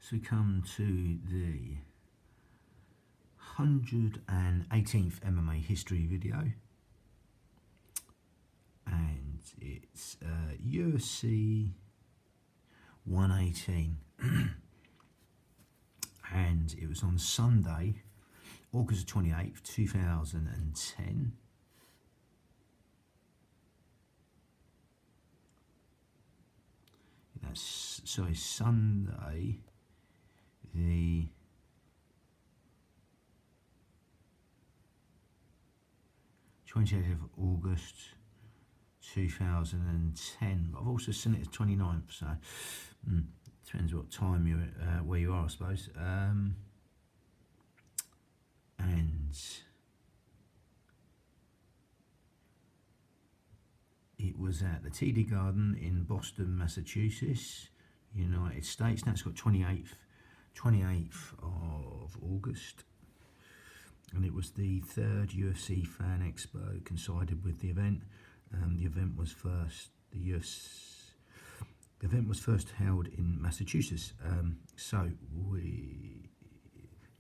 So we come to the 118th MMA history video, and it's UFC 118, and it was on Sunday, August 28th, 2010. That's Sunday, the 28th of August 2010. I've also seen it as 29th, so depends what time you're where you are, I suppose. And it was at the TD Garden in Boston, Massachusetts, United States. Now it's got 28th of August. And it was the third UFC Fan Expo coincided with the event. The event was first held in Massachusetts.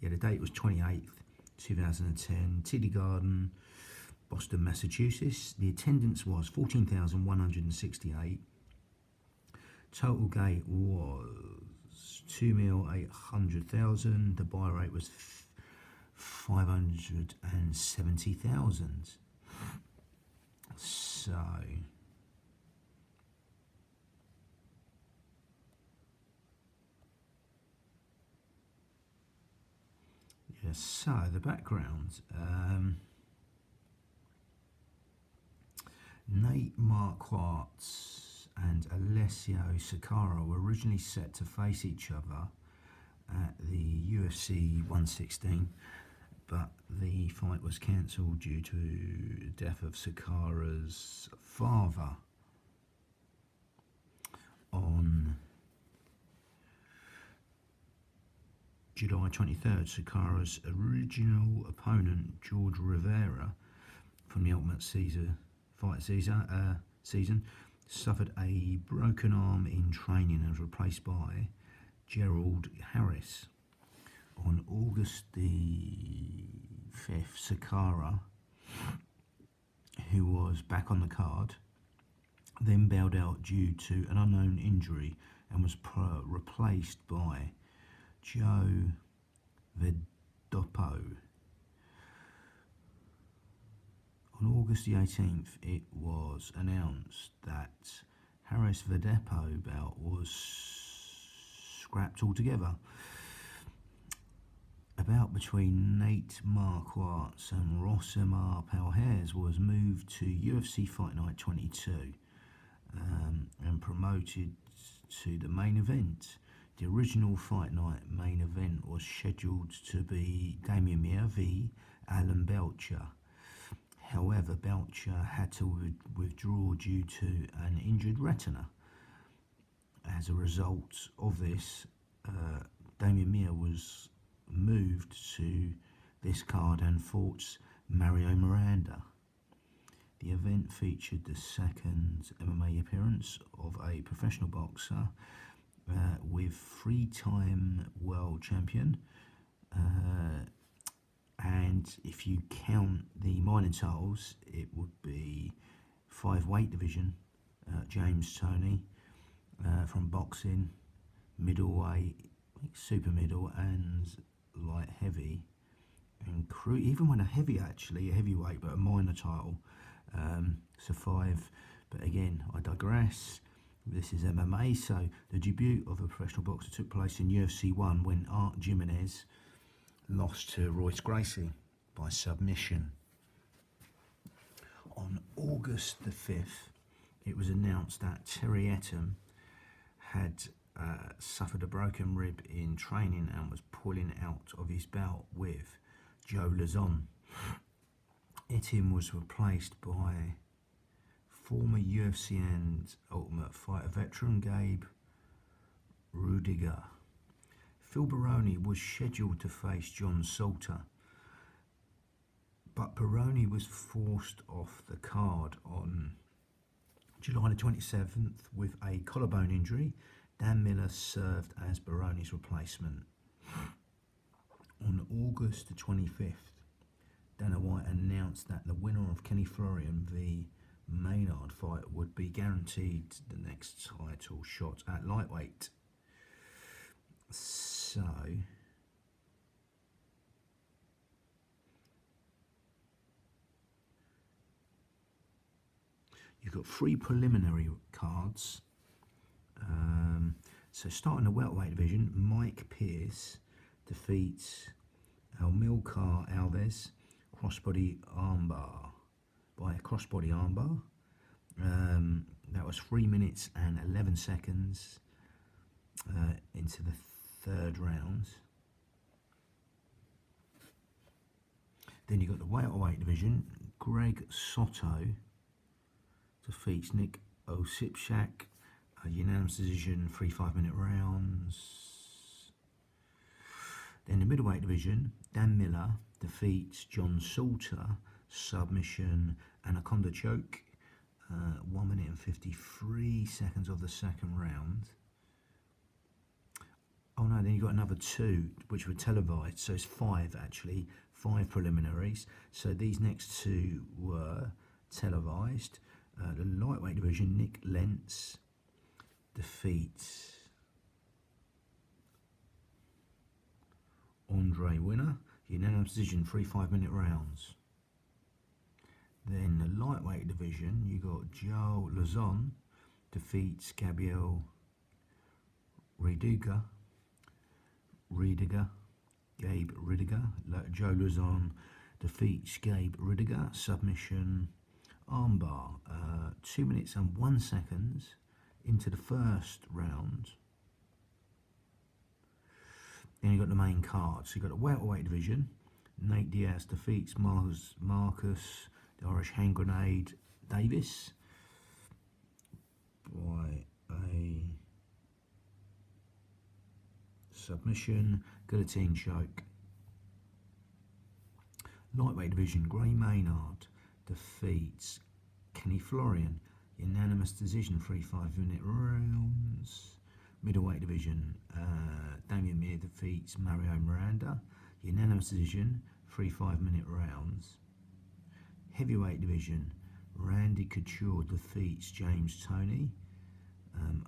The date was 28th, 2010, TD Garden, Boston, Massachusetts. The attendance was 14,168. Total gate was 2,800,000. The buy rate was 570,000. So the background. Nate Marquardt and Alessio Sakara were originally set to face each other at the UFC 116, but the fight was cancelled due to the death of Sakara's father on July 23rd. Sakara's original opponent, George Rivera, from the Ultimate Fight season, suffered a broken arm in training and was replaced by Gerald Harris. On August the 5th, Sakara, who was back on the card, then bailed out due to an unknown injury and was replaced by Joe Veddopo. On August the 18th, it was announced that Harris-Veddepo bout was scrapped altogether. A bout between Nate Marquardt and Mallett Mma was moved to UFC Fight Night 22 and promoted to the main event. The original Fight Night main event was scheduled to be Mallett Mma v Alan Belcher. However, Belcher had to withdraw due to an injured retina. As a result of this, Mallett Mma was moved to this card and fought Mario Miranda. The event featured the second MMA appearance of a professional boxer with three-time world champion, and if you count the minor titles, it would be 5 weight division, James Toney from boxing, middleweight, super middle, and light heavy, and even when a heavyweight, but a minor title. So 5, but again, I digress. This is MMA, so the debut of a professional boxer took place in UFC 1 when Art Jimenez lost to Royce Gracie by submission. On August the 5th, it was announced that Terry Etim had suffered a broken rib in training and was pulling out of his bout with Joe Lauzon. Etim was replaced by former UFC and Ultimate Fighter veteran Gabe Rudiger. Phil Baroni was scheduled to face John Salter, but Baroni was forced off the card on July the 27th with a collarbone injury. Dan Miller served as Baroni's replacement. On August the 25th, Dana White announced that the winner of Kenny Florian v Maynard fight would be guaranteed the next title shot at lightweight. So you've got 3 preliminary cards. So starting the welterweight division, Mike Pierce defeats Amilcar Alves crossbody armbar by a crossbody armbar. That was 3 minutes and 11 seconds into the third round. Then you've got the welterweight division, Greg Soto defeats Nick Osipchak, a unanimous decision, 3 5-minute rounds. Then the middleweight division, Dan Miller defeats John Salter, submission, anaconda choke, 1 minute and 53 seconds of the second round. Oh no, then you got another 2 which were televised, so it's 5 actually, 5 preliminaries. So these next 2 were televised. The lightweight division, Nick Lentz defeats Andre Winner, unanimous decision, 3 5-minute rounds. Then the lightweight division, you got Joe Lazon defeats Gabriel Gabe Ridiger. Joe Lazon defeats Gabe Ridiger, submission, armbar, 2 minutes and 1 second into the first round. Then you got the main card. So you got the welterweight division. Nate Diaz defeats Marcus, the Irish hand grenade Davis, by a submission, guillotine choke. Lightweight division, Gray Maynard defeats Kenny Florian, unanimous decision, 3 5-minute rounds. Middleweight division, Damian Maia defeats Mario Miranda, unanimous decision, 3 5-minute rounds. Heavyweight division, Randy Couture defeats James Toney,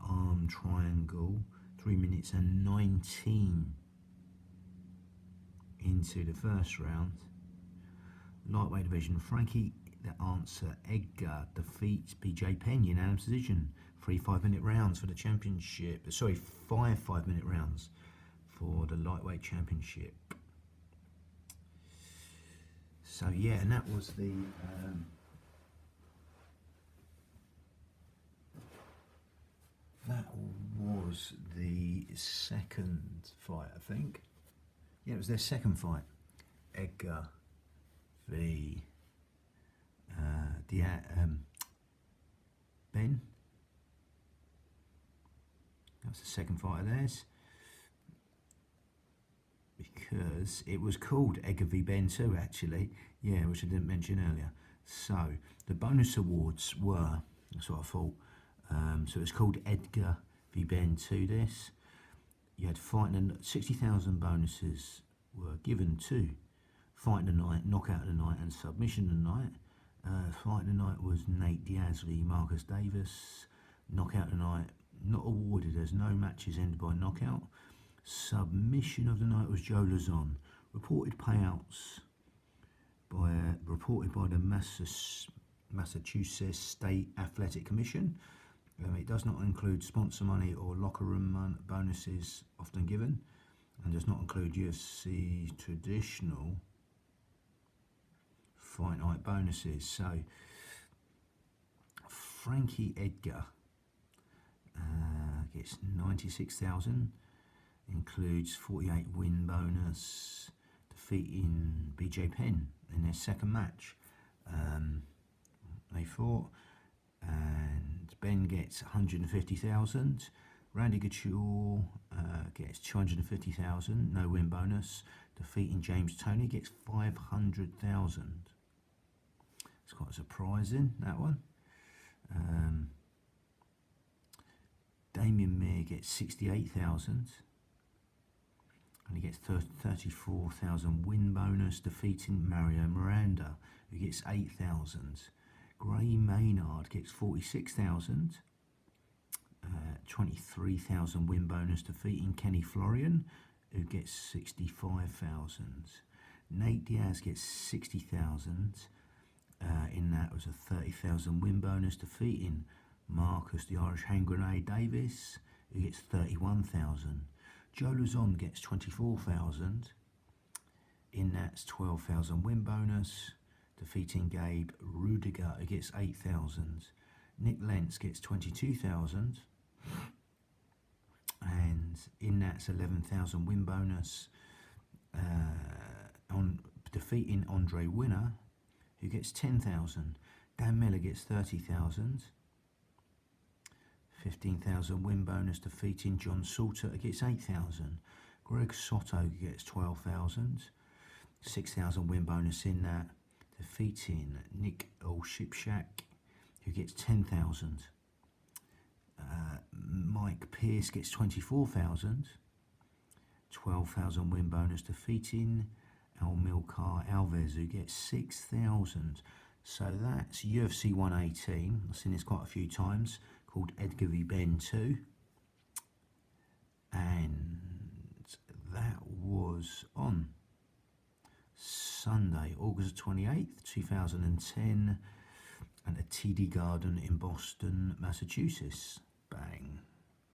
arm triangle, 3 minutes and 19 into the first round. Lightweight division, Frankie the Answer Edgar defeats BJ Penn, unanimous decision, 3 5-minute rounds for the championship. Sorry, 5 5-minute rounds for the lightweight championship. So yeah, and that was the second fight, I think. Yeah, it was their second fight. Edgar v Ben. That was the second fight of theirs, because it was called Edgar v Ben 2 actually, yeah, which I didn't mention earlier. So the bonus awards were, that's what I thought, so it's called Edgar v Ben 2 this. You had fighting, and 60,000 bonuses were given to fight of the night, knockout of the night and submission of the night. Fight of the night was Nate Diaz v Marcus Davis. Knockout of the night, not awarded as no matches ended by knockout. Submission of the night was Joe Lazon. Reported payouts reported by the Massachusetts State Athletic Commission. It does not include sponsor money or locker room bonuses often given, and does not include UFC traditional fight night bonuses. So Frankie Edgar gets 96,000, includes 48 win bonus, defeating BJ Penn in their second match. They fought, and Ben gets 150,000. Randy Couture gets 250,000, no win bonus, defeating James Toney, gets 500,000. It's quite surprising, that one. Mma gets 68,000. And he gets 34,000 win bonus, defeating Mario Miranda, who gets 8,000. Gray Maynard gets 46,000. 23,000 win bonus, defeating Kenny Florian, who gets 65,000. Nate Diaz gets 60,000. In that was a 30,000 win bonus, defeating Marcus the Irish Hand Grenade Davis, who gets 31,000. Joe Luzon gets 24,000. In that's 12,000 win bonus, defeating Gabe Rudiger, who gets 8,000. Nick Lentz gets 22,000. And in that's 11,000 win bonus, on defeating Andre Winner, who gets 10,000. Dan Miller gets 30,000. 15,000 win bonus, defeating John Salter, who gets 8,000. Greg Soto gets 12,000. 6,000 win bonus in that, defeating Nick Olshipshak, who gets 10,000. Mike Pierce gets 24,000. 12,000 win bonus, defeating Almilcar Alves, who gets 6,000. So that's UFC 118. I've seen this quite a few times, called Edgar v. Ben 2. And that was on Sunday, August 28th, 2010, at a TD Garden in Boston, Massachusetts. Bang.